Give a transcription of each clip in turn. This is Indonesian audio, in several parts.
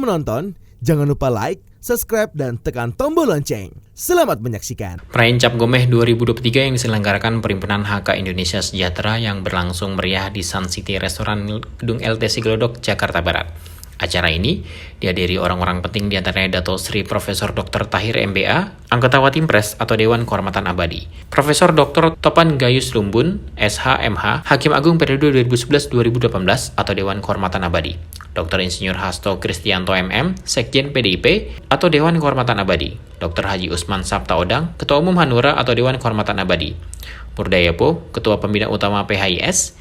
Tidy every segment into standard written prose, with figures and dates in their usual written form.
menonton, jangan lupa like, subscribe, dan tekan tombol lonceng. Selamat menyaksikan. Perayaan Cap Gomeh 2023 yang diselenggarakan Perhimpunan HK Indonesia Sejahtera yang berlangsung meriah di Sun City Restoran Gedung LTC Glodok, Jakarta Barat. Acara ini dihadiri orang-orang penting diantaranya Dato Sri Profesor Dr. Tahir MBA, anggota Watimpres atau Dewan Kehormatan Abadi, Profesor Dr. Topan Gayus Lumbun, SH MH, Hakim Agung periode 2011-2018 atau Dewan Kehormatan Abadi, Dr. Insinyur Hasto Kristianto MM, Sekjen PDIP atau Dewan Kehormatan Abadi, Dr. Haji Usman Sabta Odang, Ketua Umum Hanura atau Dewan Kehormatan Abadi, Purdayapo, Ketua Pembina Utama PHIS,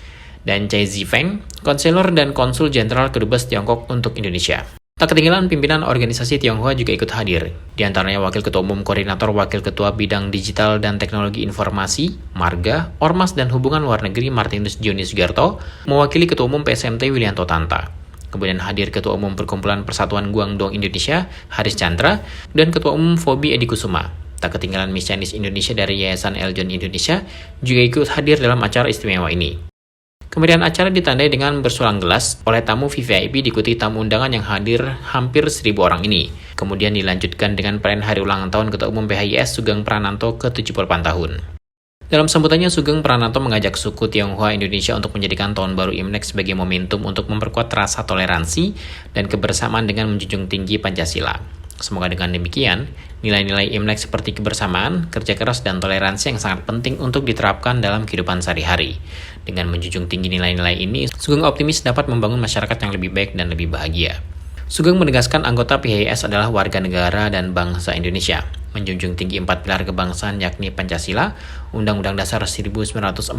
dan Chai Zifeng, Konselor dan Konsul Jenderal Kedubes Tiongkok untuk Indonesia. Tak ketinggalan pimpinan organisasi Tionghoa juga ikut hadir, di antaranya Wakil Ketua Umum Koordinator Wakil Ketua Bidang Digital dan Teknologi Informasi, Marga, Ormas dan Hubungan Luar Negeri Martinus Joni Sugiarto, mewakili Ketua Umum PSMT Wilianto Tanta. Kemudian hadir Ketua Umum Perkumpulan Persatuan Guangdong Indonesia, Haris Chandra, dan Ketua Umum Fobi Edi Kusuma. Tak ketinggalan Miss Chinese Indonesia dari Yayasan Eljon Indonesia juga ikut hadir dalam acara istimewa ini. Kemudian acara ditandai dengan bersulang gelas oleh tamu VVIP diikuti tamu undangan yang hadir hampir 1.000 orang ini. Kemudian dilanjutkan dengan perayaan hari ulang tahun Ketua Umum PHIS Sugeng Prananto ke-78 tahun. Dalam sambutannya, Sugeng Prananto mengajak suku Tionghoa Indonesia untuk menjadikan Tahun Baru Imlek sebagai momentum untuk memperkuat rasa toleransi dan kebersamaan dengan menjunjung tinggi Pancasila. Semoga dengan demikian, nilai-nilai Imlek seperti kebersamaan, kerja keras, dan toleransi yang sangat penting untuk diterapkan dalam kehidupan sehari-hari. Dengan menjunjung tinggi nilai-nilai ini, Sugeng optimis dapat membangun masyarakat yang lebih baik dan lebih bahagia. Sugeng menegaskan anggota PHIS adalah warga negara dan bangsa Indonesia, menjunjung tinggi 4 pilar kebangsaan yakni Pancasila, Undang-Undang Dasar 1945,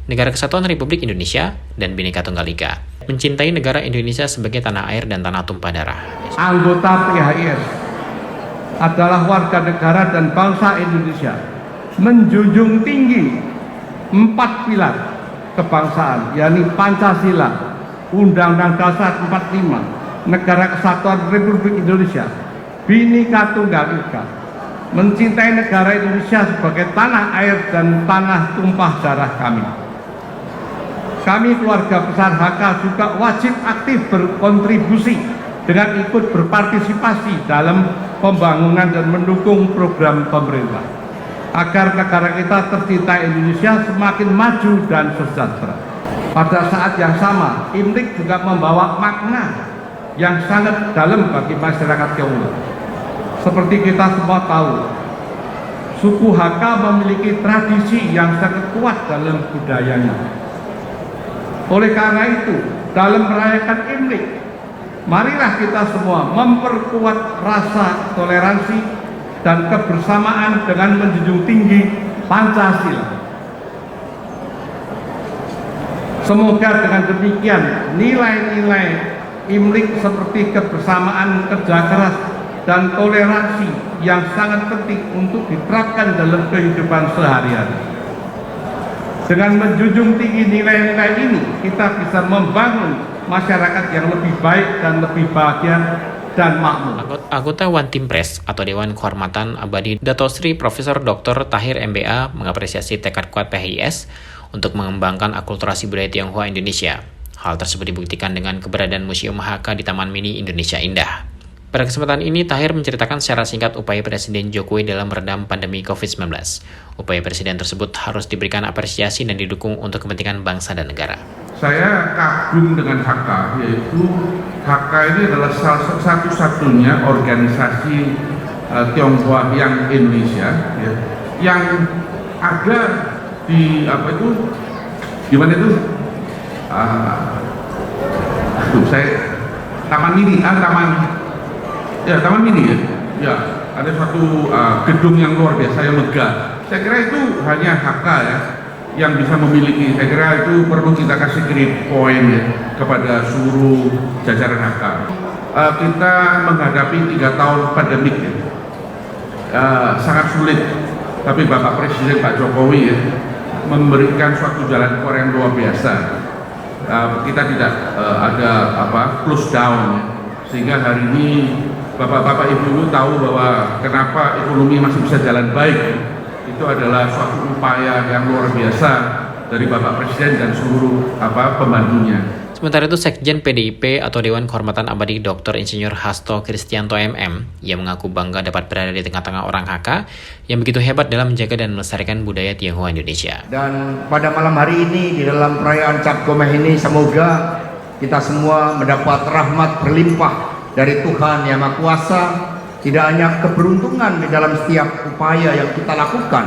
Negara Kesatuan Republik Indonesia, dan Bhinneka Tunggal Ika. Mencintai negara Indonesia sebagai tanah air dan tanah tumpah darah. Anggota PHIS adalah warga negara dan bangsa Indonesia, menjunjung tinggi 4 pilar kebangsaan, yakni Pancasila, Undang-Undang Dasar 45, Negara Kesatuan Republik Indonesia, Bhinneka Tunggal Ika, mencintai negara Indonesia sebagai tanah air dan tanah tumpah darah kami. Kami keluarga besar HK juga wajib aktif berkontribusi dengan ikut berpartisipasi dalam pembangunan dan mendukung program pemerintah agar negara kita tercinta Indonesia semakin maju dan sejahtera. Pada saat yang sama, Imlek juga membawa makna yang sangat dalam bagi masyarakat Tionghoa. Seperti kita semua tahu, suku HK memiliki tradisi yang sangat kuat dalam budayanya. Oleh karena itu, dalam merayakan Imlek, marilah kita semua memperkuat rasa toleransi dan kebersamaan dengan menjunjung tinggi Pancasila. Semoga dengan demikian nilai-nilai Imlek seperti kebersamaan, kerja keras, dan toleransi yang sangat penting untuk diterapkan dalam kehidupan sehari-hari. Dengan menjunjung tinggi nilai-nilai ini, kita bisa membangun masyarakat yang lebih baik dan lebih bahagia dan makmur. Anggota Watimpres atau Dewan Kehormatan Abadi Dato Sri Profesor Dr. Tahir MBA mengapresiasi tekad kuat PHIS untuk mengembangkan akulturasi budaya Tionghoa Indonesia. Hal tersebut dibuktikan dengan keberadaan Museum HK di Taman Mini Indonesia Indah. Pada kesempatan ini, Tahir menceritakan secara singkat upaya Presiden Jokowi dalam meredam pandemi COVID-19. Upaya Presiden tersebut harus diberikan apresiasi dan didukung untuk kepentingan bangsa dan negara. Saya kagum dengan HK, yaitu HK ini adalah salah satu-satunya organisasi Tionghoa yang Indonesia, ya, yang ada di di mana itu? Taman Mini, Taman Mini ya, ada suatu gedung yang luar biasa yang megah. Saya kira itu hanya HK ya yang bisa memiliki. Saya kira itu perlu kita kasih credit point ya kepada seluruh jajaran HK. Kita menghadapi 3 tahun pandemik ya, sangat sulit. Tapi Bapak Presiden Pak Jokowi ya, memberikan suatu jalan keluar yang luar biasa. Kita tidak ada close down ya. Sehingga hari ini Bapak-bapak ibu-ibu tahu bahwa kenapa ekonomi masih bisa jalan baik. Itu adalah suatu upaya yang luar biasa dari Bapak Presiden dan seluruh pembantunya. Sementara itu, Sekjen PDIP atau Dewan Kehormatan Abadi Dr. Insinyur Hasto Kristianto MM, ia mengaku bangga dapat berada di tengah-tengah orang HK yang begitu hebat dalam menjaga dan melestarikan budaya Tionghoa Indonesia. Dan pada malam hari ini di dalam perayaan Cap Gomeh ini semoga kita semua mendapat rahmat berlimpah dari Tuhan Yang Maha Kuasa, tidak hanya keberuntungan di dalam setiap upaya yang kita lakukan,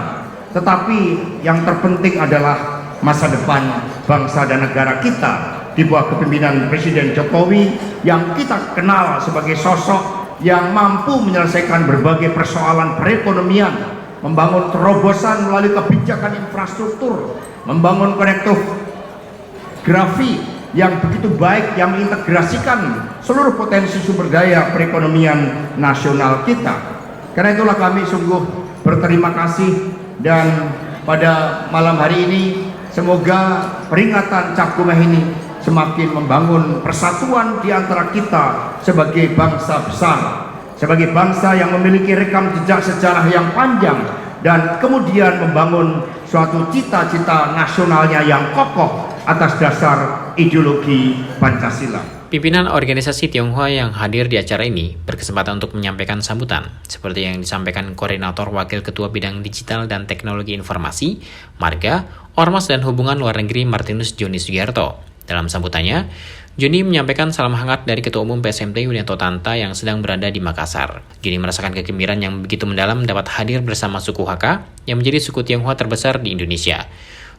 tetapi yang terpenting adalah masa depan bangsa dan negara kita di bawah kepemimpinan Presiden Jokowi yang kita kenal sebagai sosok yang mampu menyelesaikan berbagai persoalan perekonomian, membangun terobosan melalui kebijakan infrastruktur, membangun konektografi yang begitu baik yang mengintegrasikan seluruh potensi sumber daya perekonomian nasional kita. Karena itulah kami sungguh berterima kasih, dan pada malam hari ini semoga peringatan Cap Gomeh ini semakin membangun persatuan di antara kita sebagai bangsa besar, sebagai bangsa yang memiliki rekam jejak sejarah yang panjang, dan kemudian membangun suatu cita-cita nasionalnya yang kokoh atas dasar ideologi Pancasila. Pimpinan organisasi Tionghoa yang hadir di acara ini berkesempatan untuk menyampaikan sambutan, seperti yang disampaikan Koordinator Wakil Ketua Bidang Digital dan Teknologi Informasi, Marga, Ormas dan Hubungan Luar Negeri Martinus Joni Sugiarto. Dalam sambutannya, Joni menyampaikan salam hangat dari Ketua Umum PSMT Yulianto Tanta yang sedang berada di Makassar. Joni merasakan kegembiraan yang begitu mendalam dapat hadir bersama suku HK yang menjadi suku Tionghoa terbesar di Indonesia.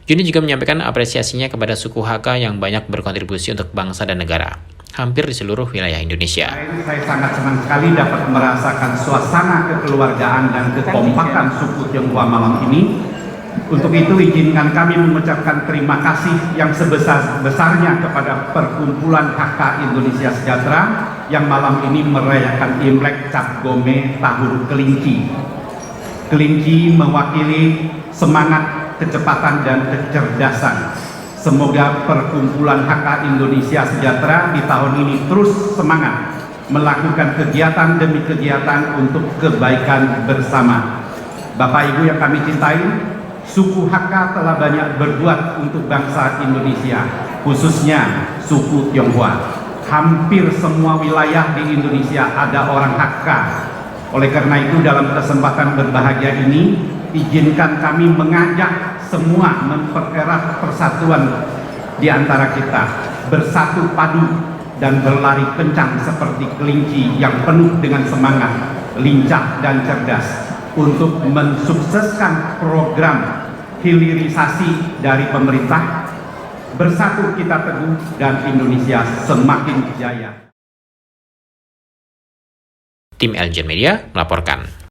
Joni juga menyampaikan apresiasinya kepada suku HK yang banyak berkontribusi untuk bangsa dan negara, hampir di seluruh wilayah Indonesia. Saya sangat senang sekali dapat merasakan suasana kekeluargaan dan kekompakan suku Tionghoa malam ini. Untuk itu izinkan kami mengucapkan terima kasih yang sebesar-besarnya kepada Perkumpulan HK Indonesia Sejahtera yang malam ini merayakan Imlek Cap Gomeh tahun kelinci. Kelinci mewakili semangat, kecepatan dan kecerdasan. Semoga Perkumpulan HK Indonesia Sejahtera di tahun ini terus semangat melakukan kegiatan demi kegiatan untuk kebaikan bersama. Bapak Ibu yang kami cintai, suku HK telah banyak berbuat untuk bangsa Indonesia, khususnya suku Tionghoa. Hampir semua wilayah di Indonesia ada orang HK. Oleh karena itu, dalam kesempatan berbahagia ini, izinkan kami mengajak semua mempererat persatuan di antara kita, bersatu padu dan berlari kencang seperti kelinci yang penuh dengan semangat, lincah dan cerdas, untuk mensukseskan program hilirisasi dari pemerintah. Bersatu kita teguh dan Indonesia semakin jaya. Tim Eljen Media melaporkan.